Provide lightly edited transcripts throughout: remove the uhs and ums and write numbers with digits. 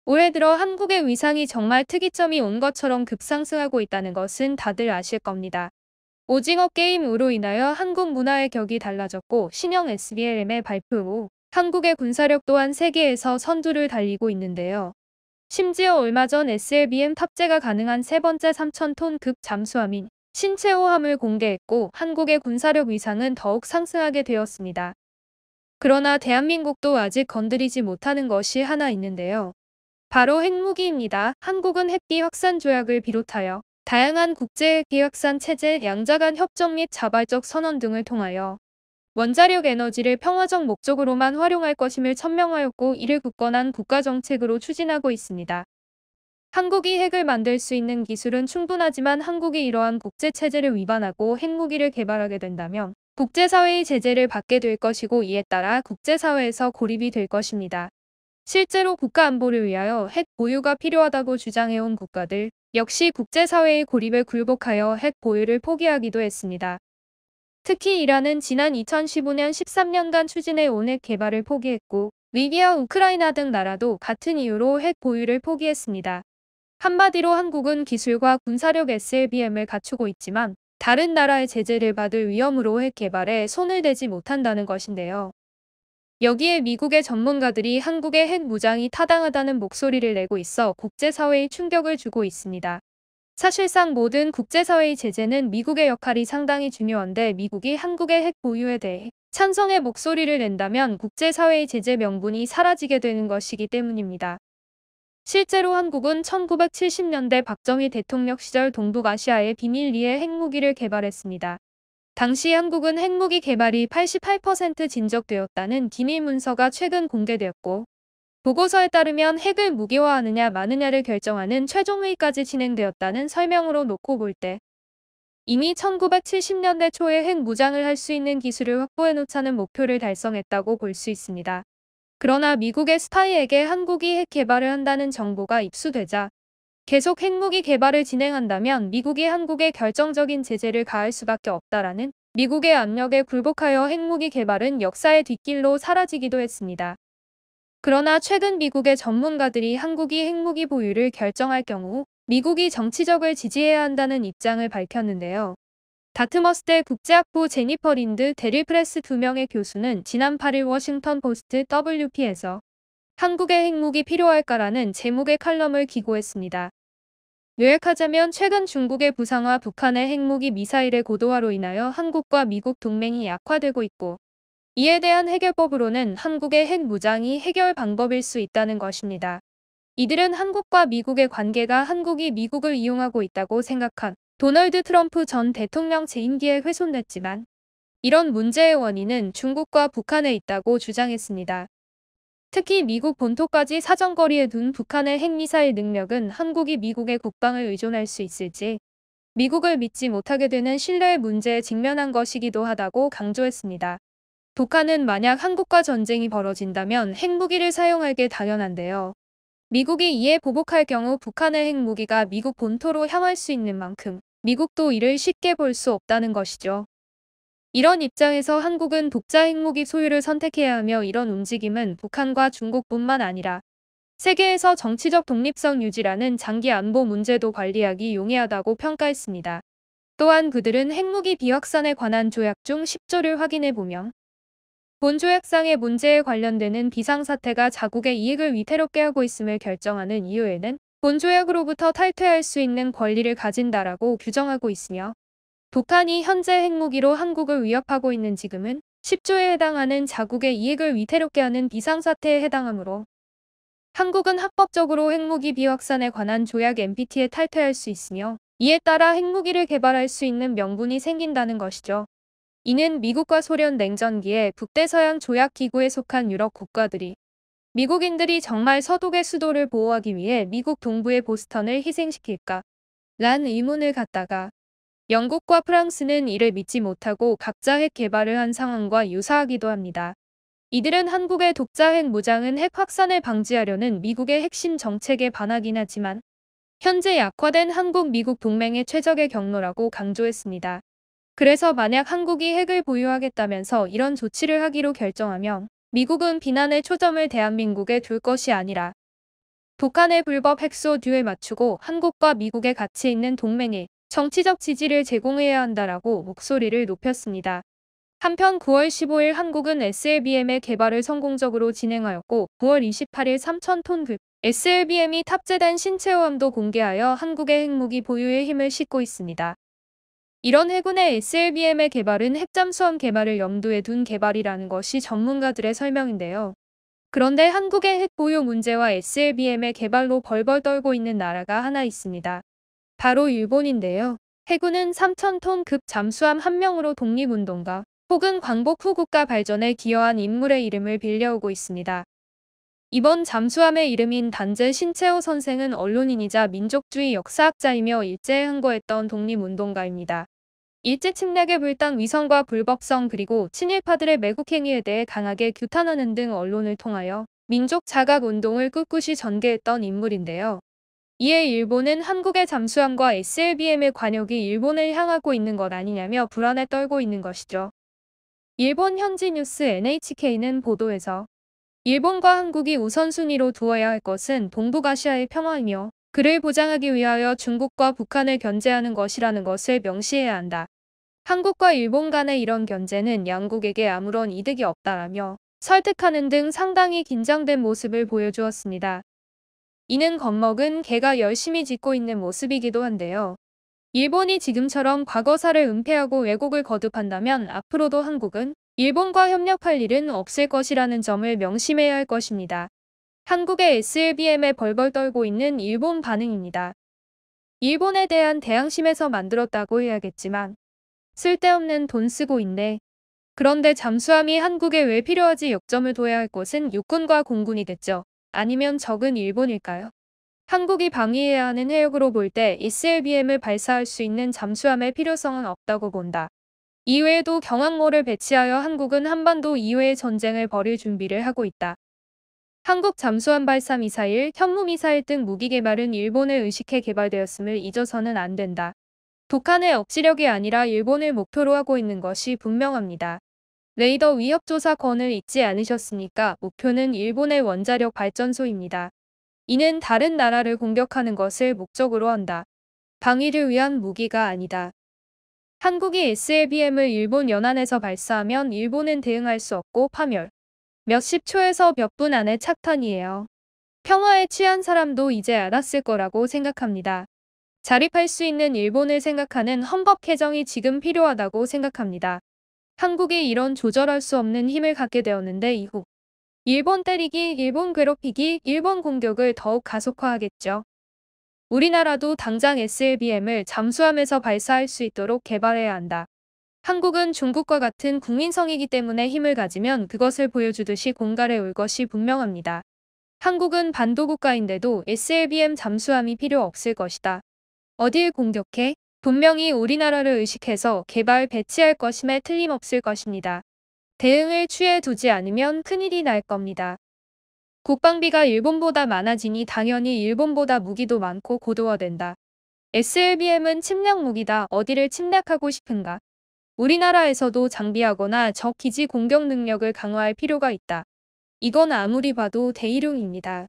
올해 들어 한국의 위상이 정말 특이점이 온 것처럼 급상승하고 있다는 것은 다들 아실 겁니다. 오징어 게임으로 인하여 한국 문화의 격이 달라졌고 신형 SBLM의 발표 후 한국의 군사력 또한 세계에서 선두를 달리고 있는데요. 심지어 얼마 전 SLBM 탑재가 가능한 세 번째 3,000톤 급 잠수함인 신체호함을 공개했고 한국의 군사력 위상은 더욱 상승하게 되었습니다. 그러나 대한민국도 아직 건드리지 못하는 것이 하나 있는데요. 바로 핵무기입니다. 한국은 핵비 확산 조약을 비롯하여 다양한 국제 핵비 확산 체제, 양자 간 협정 및 자발적 선언 등을 통하여 원자력 에너지를 평화적 목적으로만 활용할 것임을 천명하였고 이를 굳건한 국가정책으로 추진하고 있습니다. 한국이 핵을 만들 수 있는 기술은 충분하지만 한국이 이러한 국제체제를 위반하고 핵무기를 개발하게 된다면 국제사회의 제재를 받게 될 것이고 이에 따라 국제사회에서 고립이 될 것입니다. 실제로 국가안보를 위하여 핵 보유가 필요하다고 주장해온 국가들 역시 국제사회의 고립에 굴복하여 핵 보유를 포기하기도 했습니다. 특히 이란은 지난 2015년 13년간 추진해온 핵 개발을 포기했고 리비아, 우크라이나 등 나라도 같은 이유로 핵 보유를 포기했습니다. 한마디로 한국은 기술과 군사력 SLBM을 갖추고 있지만 다른 나라의 제재를 받을 위험으로 핵 개발에 손을 대지 못한다는 것인데요. 여기에 미국의 전문가들이 한국의 핵 무장이 타당하다는 목소리를 내고 있어 국제사회에 충격을 주고 있습니다. 사실상 모든 국제사회의 제재는 미국의 역할이 상당히 중요한데 미국이 한국의 핵 보유에 대해 찬성의 목소리를 낸다면 국제사회의 제재 명분이 사라지게 되는 것이기 때문입니다. 실제로 한국은 1970년대 박정희 대통령 시절 동북아시아의 비밀리에 핵무기를 개발했습니다. 당시 한국은 핵무기 개발이 88% 진척되었다는 기밀 문서가 최근 공개되었고 보고서에 따르면 핵을 무기화하느냐 마느냐를 결정하는 최종 회의까지 진행되었다는 설명으로 놓고 볼 때 이미 1970년대 초에 핵 무장을 할 수 있는 기술을 확보해 놓자는 목표를 달성했다고 볼 수 있습니다. 그러나 미국의 스파이에게 한국이 핵 개발을 한다는 정보가 입수되자 계속 핵무기 개발을 진행한다면 미국이 한국에 결정적인 제재를 가할 수밖에 없다라는 미국의 압력에 굴복하여 핵무기 개발은 역사의 뒷길로 사라지기도 했습니다. 그러나 최근 미국의 전문가들이 한국이 핵무기 보유를 결정할 경우 미국이 정치적을 지지해야 한다는 입장을 밝혔는데요. 다트머스대 국제학부 제니퍼 린드 데릴 프레스 2명의 교수는 지난 8일 워싱턴 포스트 WP에서 한국의 핵무기 필요할까라는 제목의 칼럼을 기고했습니다. 요약하자면 최근 중국의 부상과 북한의 핵무기 미사일의 고도화로 인하여 한국과 미국 동맹이 약화되고 있고 이에 대한 해결법으로는 한국의 핵 무장이 해결 방법일 수 있다는 것입니다. 이들은 한국과 미국의 관계가 한국이 미국을 이용하고 있다고 생각한 도널드 트럼프 전 대통령 재임기에 훼손됐지만 이런 문제의 원인은 중국과 북한에 있다고 주장했습니다. 특히 미국 본토까지 사정거리에 둔 북한의 핵미사일 능력은 한국이 미국의 국방을 의존할 수 있을지 미국을 믿지 못하게 되는 신뢰의 문제에 직면한 것이기도 하다고 강조했습니다. 북한은 만약 한국과 전쟁이 벌어진다면 핵무기를 사용할 게 당연한데요. 미국이 이에 보복할 경우 북한의 핵무기가 미국 본토로 향할 수 있는 만큼 미국도 이를 쉽게 볼 수 없다는 것이죠. 이런 입장에서 한국은 독자 핵무기 소유를 선택해야 하며 이런 움직임은 북한과 중국뿐만 아니라 세계에서 정치적 독립성 유지라는 장기 안보 문제도 관리하기 용이하다고 평가했습니다. 또한 그들은 핵무기 비확산에 관한 조약 중 10조를 확인해보면 본 조약상의 문제에 관련되는 비상사태가 자국의 이익을 위태롭게 하고 있음을 결정하는 이유에는 본 조약으로부터 탈퇴할 수 있는 권리를 가진다라고 규정하고 있으며 북한이 현재 핵무기로 한국을 위협하고 있는 지금은 10조에 해당하는 자국의 이익을 위태롭게 하는 비상사태에 해당하므로 한국은 합법적으로 핵무기 비확산에 관한 조약 NPT에 탈퇴할 수 있으며 이에 따라 핵무기를 개발할 수 있는 명분이 생긴다는 것이죠. 이는 미국과 소련 냉전기에 북대서양 조약기구에 속한 유럽 국가들이 미국인들이 정말 서독의 수도를 보호하기 위해 미국 동부의 보스턴을 희생시킬까? 란 의문을 갖다가 영국과 프랑스는 이를 믿지 못하고 각자 핵 개발을 한 상황과 유사하기도 합니다. 이들은 한국의 독자 핵 무장은 핵 확산을 방지하려는 미국의 핵심 정책에 반하긴 하지만 현재 약화된 한국-미국 동맹의 최적의 경로라고 강조했습니다. 그래서 만약 한국이 핵을 보유하겠다면서 이런 조치를 하기로 결정하면 미국은 비난의 초점을 대한민국에 둘 것이 아니라 북한의 불법 핵소 듀에 맞추고 한국과 미국의 가치 있는 동맹에 정치적 지지를 제공해야 한다라고 목소리를 높였습니다. 한편 9월 15일 한국은 SLBM의 개발을 성공적으로 진행하였고 9월 28일 3,000톤급 SLBM이 탑재된 신체호함도 공개하여 한국의 핵무기 보유에 힘을 싣고 있습니다. 이런 해군의 SLBM의 개발은 핵잠수함 개발을 염두에 둔 개발이라는 것이 전문가들의 설명인데요. 그런데 한국의 핵 보유 문제와 SLBM의 개발로 벌벌 떨고 있는 나라가 하나 있습니다. 바로 일본인데요. 해군은 3,000톤급 잠수함 한 명으로 독립운동가 혹은 광복 후 국가 발전에 기여한 인물의 이름을 빌려오고 있습니다. 이번 잠수함의 이름인 단재 신채호 선생은 언론인이자 민족주의 역사학자이며 일제에 항거했던 독립운동가입니다. 일제 침략에 불탄 위선과 불법성 그리고 친일파들의 매국행위에 대해 강하게 규탄하는 등 언론을 통하여 민족 자각 운동을 꿋꿋이 전개했던 인물인데요. 이에 일본은 한국의 잠수함과 SLBM의 관역이 일본을 향하고 있는 것 아니냐며 불안에 떨고 있는 것이죠. 일본 현지 뉴스 NHK는 보도에서 일본과 한국이 우선순위로 두어야 할 것은 동북아시아의 평화이며 그를 보장하기 위하여 중국과 북한을 견제하는 것이라는 것을 명시해야 한다. 한국과 일본 간의 이런 견제는 양국에게 아무런 이득이 없다라며 설득하는 등 상당히 긴장된 모습을 보여주었습니다. 이는 겁먹은 개가 열심히 짖고 있는 모습이기도 한데요. 일본이 지금처럼 과거사를 은폐하고 왜곡을 거듭한다면 앞으로도 한국은 일본과 협력할 일은 없을 것이라는 점을 명심해야 할 것입니다. 한국의 SLBM에 벌벌 떨고 있는 일본 반응입니다. 일본에 대한 대항심에서 만들었다고 해야겠지만 쓸데없는 돈 쓰고 있네. 그런데 잠수함이 한국에 왜 필요하지 역점을 둬야 할 곳은 육군과 공군이겠죠. 아니면 적은 일본일까요? 한국이 방위해야 하는 해역으로 볼 때 SLBM을 발사할 수 있는 잠수함의 필요성은 없다고 본다. 이외에도 경항모를 배치하여 한국은 한반도 이외의 전쟁을 벌일 준비를 하고 있다. 한국 잠수함 발사 미사일, 현무미사일 등 무기 개발은 일본을 의식해 개발되었음을 잊어서는 안 된다. 북한의 억지력이 아니라 일본을 목표로 하고 있는 것이 분명합니다. 레이더 위협조사권을 잊지 않으셨습니까? 목표는 일본의 원자력 발전소입니다. 이는 다른 나라를 공격하는 것을 목적으로 한다. 방위를 위한 무기가 아니다. 한국이 SLBM을 일본 연안에서 발사하면 일본은 대응할 수 없고 파멸. 몇십 초에서 몇 분 안에 착탄이에요. 평화에 취한 사람도 이제 알았을 거라고 생각합니다. 자립할 수 있는 일본을 생각하는 헌법 개정이 지금 필요하다고 생각합니다. 한국이 이런 조절할 수 없는 힘을 갖게 되었는데 이후 일본 때리기, 일본 괴롭히기, 일본 공격을 더욱 가속화하겠죠. 우리나라도 당장 SLBM을 잠수함에서 발사할 수 있도록 개발해야 한다. 한국은 중국과 같은 국민성이기 때문에 힘을 가지면 그것을 보여주듯이 공갈해 올 것이 분명합니다. 한국은 반도국가인데도 SLBM 잠수함이 필요 없을 것이다. 어딜 공격해? 분명히 우리나라를 의식해서 개발 배치할 것임에 틀림없을 것입니다. 대응을 취해 두지 않으면 큰일이 날 겁니다. 국방비가 일본보다 많아지니 당연히 일본보다 무기도 많고 고도화된다. SLBM은 침략 무기다. 어디를 침략하고 싶은가? 우리나라에서도 장비하거나 적 기지 공격 능력을 강화할 필요가 있다. 이건 아무리 봐도 대일용입니다.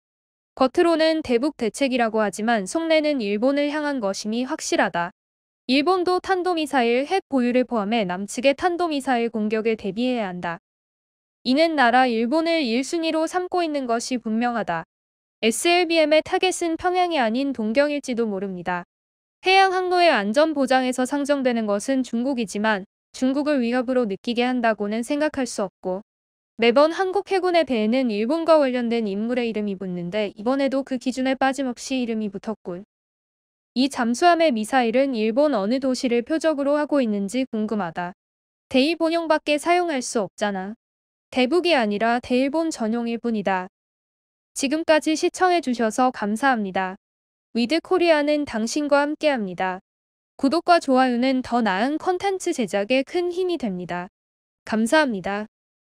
겉으로는 대북 대책이라고 하지만 속내는 일본을 향한 것임이 확실하다. 일본도 탄도미사일 핵 보유를 포함해 남측의 탄도미사일 공격에 대비해야 한다. 이는 나라 일본을 1순위로 삼고 있는 것이 분명하다. SLBM의 타겟은 평양이 아닌 동경일지도 모릅니다. 해양 항로의 안전 보장에서 상정되는 것은 중국이지만 중국을 위협으로 느끼게 한다고는 생각할 수 없고 매번 한국 해군의 배에는 일본과 관련된 인물의 이름이 붙는데 이번에도 그 기준에 빠짐없이 이름이 붙었군. 이 잠수함의 미사일은 일본 어느 도시를 표적으로 하고 있는지 궁금하다. 대일본용밖에 사용할 수 없잖아. 대북이 아니라 대일본 전용일 뿐이다. 지금까지 시청해주셔서 감사합니다. 위드코리아는 당신과 함께합니다. 구독과 좋아요는 더 나은 컨텐츠 제작에 큰 힘이 됩니다. 감사합니다.